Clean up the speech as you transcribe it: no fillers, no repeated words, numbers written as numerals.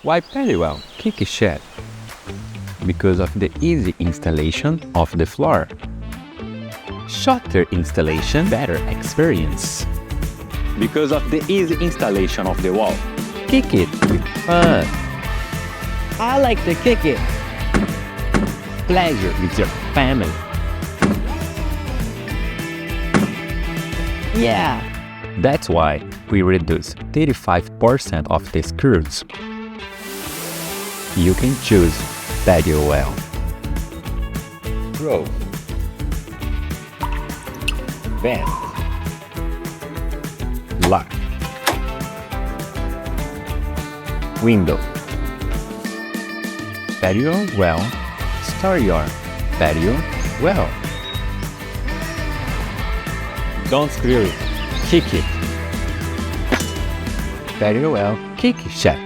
Why Patiowell Kiki Shed? Because of the easy installation of the floor. Shorter installation, better experience. Because of the easy installation of the wall. Kick it with fun. I like to kick it. Pleasure with your family. Yeah. That's why we reduce 35% of the screws. You can choose Patiowell. Roof, vent, lock, window. Patiowell, store your patio well. Don't screw it, kick it. Patiowell Kick Shed.